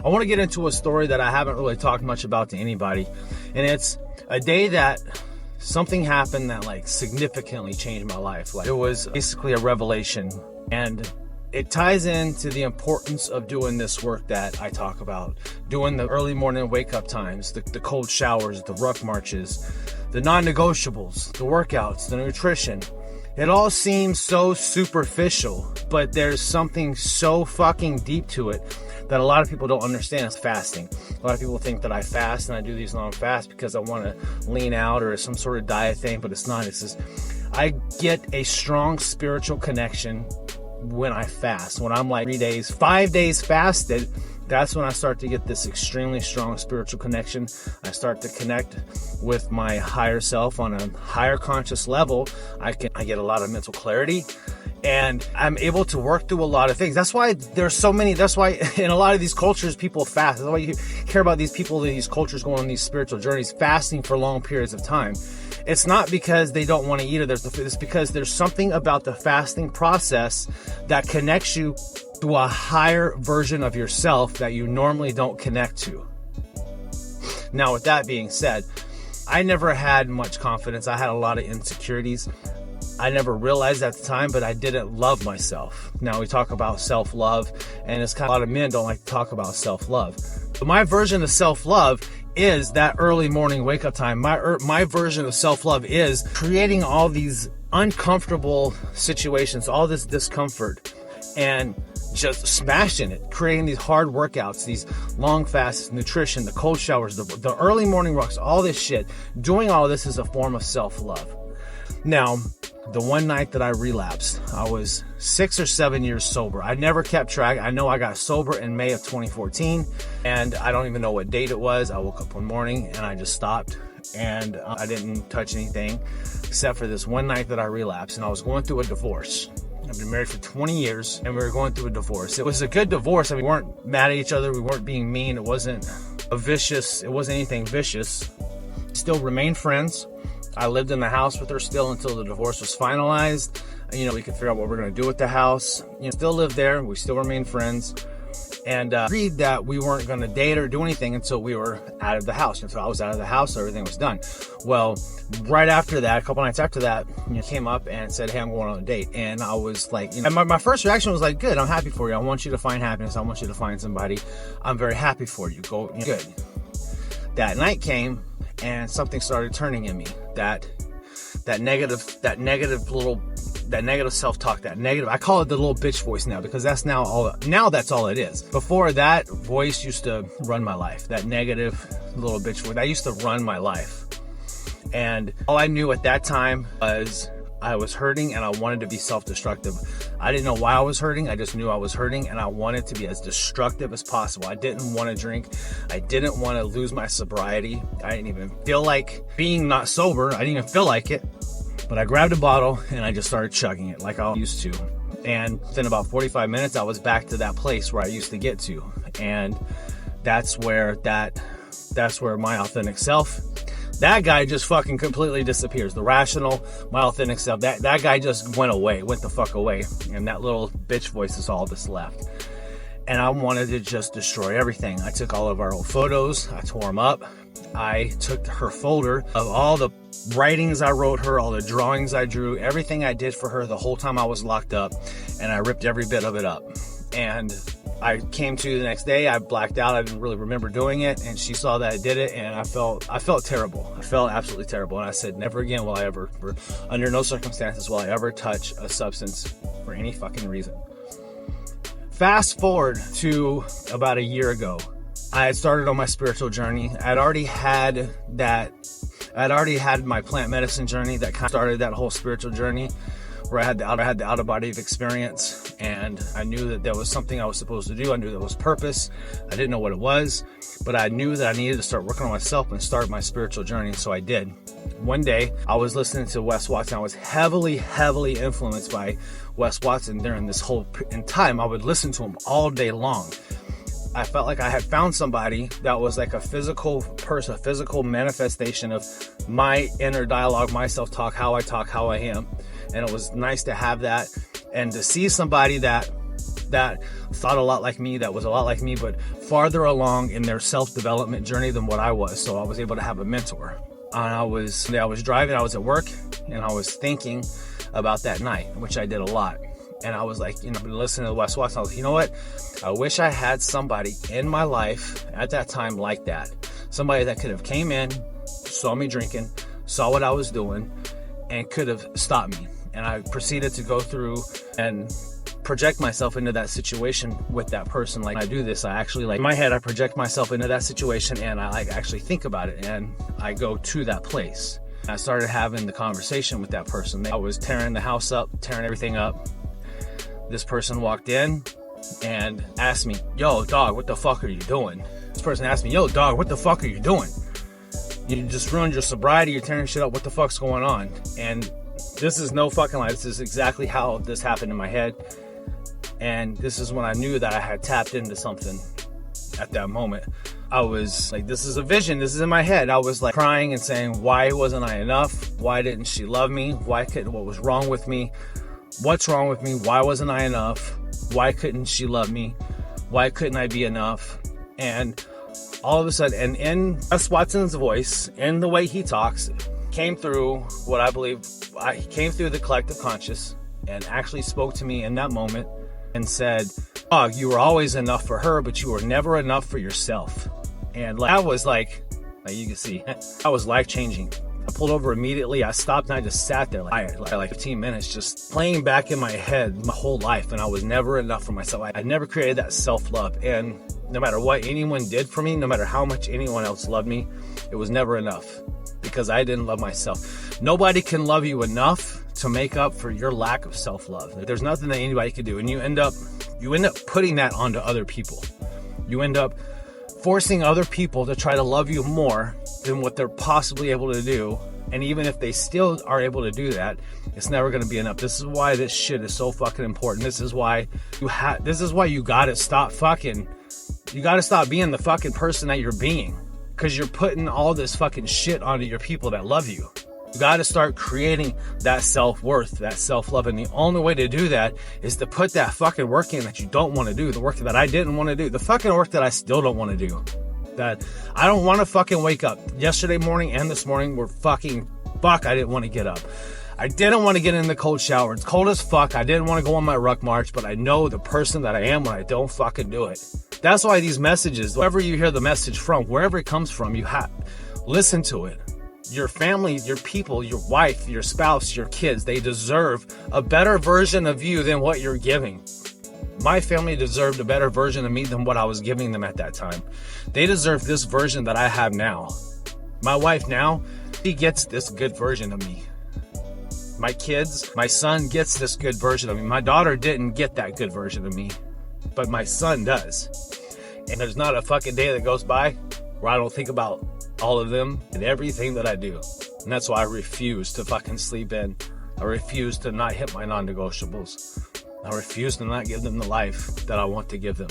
I want to get into a story that I haven't really talked much about to anybody. And it's a day that something happened that like significantly changed my life. Like, it was basically a revelation. And it ties into the importance of doing this work that I talk about. Doing the early morning wake up times, the cold showers, the ruck marches, the non-negotiables, the workouts, the nutrition. It all seems so superficial, but there's something so fucking deep to it that a lot of people don't understand. It's fasting. A lot of people think that I fast and I do these long fasts because I want to lean out or some sort of diet thing, but it's not. It's just, I get a strong spiritual connection when I fast. When I'm like 3 days, 5 days fasted, that's when I start to get this extremely strong spiritual connection. I start to connect with my higher self on a higher conscious level. I get a lot of mental clarity, and I'm able to work through a lot of things. That's why there's so many, that's why in a lot of these cultures, people fast. That's why you hear about these people in these cultures going on these spiritual journeys, fasting for long periods of time. It's not because they don't want to eat it. It's because there's something about the fasting process that connects you to a higher version of yourself that you normally don't connect to. Now, with that being said, I never had much confidence. I had a lot of insecurities. I never realized at the time, but I didn't love myself. Now we talk about self-love, and it's kind of, a lot of men don't like to talk about self-love. But my version of self-love is that early morning wake up time. My version of self-love is creating all these uncomfortable situations, all this discomfort, and just smashing it, creating these hard workouts, these long fasts, nutrition, the cold showers, the early morning walks, all this shit. Doing all this is a form of self-love. Now, the one night that I relapsed, I was 6 or 7 years sober. I never kept track. I know I got sober in May of 2014, and I don't even know what date it was. I woke up one morning and I just stopped, and I didn't touch anything except for this one night that I relapsed, and I was going through a divorce. I've been married for 20 years, and we were going through a divorce. It was a good divorce. I mean, we weren't mad at each other. We weren't being mean. It wasn't anything vicious. Still remained friends. I lived in the house with her still until the divorce was finalized. We could figure out what we're going to do with the house. Still lived there. We still remained friends. And agreed that we weren't going to date or do anything until we were out of the house. So I was out of the house, so everything was done. Well, right after that, a couple nights after that, came up and said, hey, I'm going on a date. And I was like, and my first reaction was like, good, I'm happy for you. I want you to find happiness. I want you to find somebody. I'm very happy for you. Go, good. That night came, and something started turning in me. That negative self-talk, I call it the little bitch voice now, because that's now all it is. Before, that voice used to run my life. That negative little bitch voice, that used to run my life. And all I knew at that time was I was hurting, and I wanted to be self-destructive. I didn't know why I was hurting. I just knew I was hurting, and I wanted to be as destructive as possible. I didn't want to drink. I didn't want to lose my sobriety. I didn't even feel like being not sober. I didn't even feel like it. But I grabbed a bottle, and I just started chugging it like I used to. And within about 45 minutes, I was back to that place where I used to get to. And that's where my authentic self, that guy just fucking completely disappears. The rational, my authentic self, that guy just went the fuck away. And that little bitch voice is all that's left. And I wanted to just destroy everything. I took all of our old photos. I tore them up. I took her folder of all the writings I wrote her, all the drawings I drew, everything I did for her the whole time I was locked up. And I ripped every bit of it up. And I came to the next day, I blacked out. I didn't really remember doing it. And she saw that I did it, and I felt terrible. I felt absolutely terrible. And I said, never again will I ever, under no circumstances will I ever touch a substance for any fucking reason. Fast forward to about a year ago. I had started on my spiritual journey. I'd already had my plant medicine journey that kind of started that whole spiritual journey, where I had the out-of-body experience, and I knew that there was something I was supposed to do. I knew there was purpose. I didn't know what it was, but I knew that I needed to start working on myself and start my spiritual journey, so I did. One day, I was listening to Wes Watson. I was heavily influenced by Wes Watson during this whole time. I would listen to him all day long. I felt like I had found somebody that was like a physical person, a physical manifestation of my inner dialogue, my self-talk, how I am. And it was nice to have that, and to see somebody that that thought a lot like me, that was a lot like me, but farther along in their self-development journey than what I was. So I was able to have a mentor. And I was driving, I was at work, and I was thinking about that night, which I did a lot. And I was like, listening to the West Watts, I was like, you know what? I wish I had somebody in my life at that time like that. Somebody that could have came in, saw me drinking, saw what I was doing, and could have stopped me. And I proceeded to go through and project myself into that situation with that person. Like, I do this, I actually, like, in my head, I project myself into that situation, and I actually think about it, and I go to that place. I started having the conversation with that person. I was tearing the house up, tearing everything up. This person walked in and asked me, yo, dog, what the fuck are you doing? This person asked me, yo, dog, what the fuck are you doing? You just ruined your sobriety, you're tearing shit up, what the fuck's going on? And this is no fucking lie, this is exactly how this happened in my head. And this is when I knew that I had tapped into something at that moment. I was like, this is a vision, this is in my head. I was like crying and saying, why wasn't I enough? Why didn't she love me? What was wrong with me? What's wrong with me? Why wasn't I enough? Why couldn't she love me? Why couldn't I be enough? And all of a sudden, and in Russ Watson's voice, in the way he talks, came through what I believe, he came through the collective conscious and actually spoke to me in that moment and said, oh, you were always enough for her, but you were never enough for yourself. And I was like you can see, that was life-changing. I pulled over immediately, I stopped, and I just sat there like 15 minutes, just playing back in my head my whole life, and I was never enough for myself. I never created that self-love, and no matter what anyone did for me, no matter how much anyone else loved me, it was never enough, because I didn't love myself. Nobody can love you enough to make up for your lack of self-love. There's nothing that anybody can do, and you end up putting that onto other people. You end up forcing other people to try to love you more than what they're possibly able to do. And even if they still are able to do that, it's never going to be enough. This is why this shit is so fucking important. This is why you gotta stop being the fucking person that you're being, because you're putting all this fucking shit onto your people that love you. You got to start creating that self-worth, that self-love. And the only way to do that is to put that fucking work in that you don't want to do, the work that I didn't want to do, the fucking work that I still don't want to do. That I don't want to fucking wake up. Yesterday morning and this morning were fucking fuck. I didn't want to get up. I didn't want to get in the cold shower. It's cold as fuck. I didn't want to go on my Ruck March, but I know the person that I am when I don't fucking do it. That's why these messages, wherever you hear the message from, wherever it comes from, listen to it. Your family, your people, your wife, your spouse, your kids, they deserve a better version of you than what you're giving. My family deserved a better version of me than what I was giving them at that time. They deserve this version that I have now. My wife now, she gets this good version of me. My kids, my son gets this good version of me. My daughter didn't get that good version of me, but my son does. And there's not a fucking day that goes by where I don't think about all of them and everything that I do. And that's why I refuse to fucking sleep in. I refuse to not hit my non-negotiables. I refuse to not give them the life that I want to give them.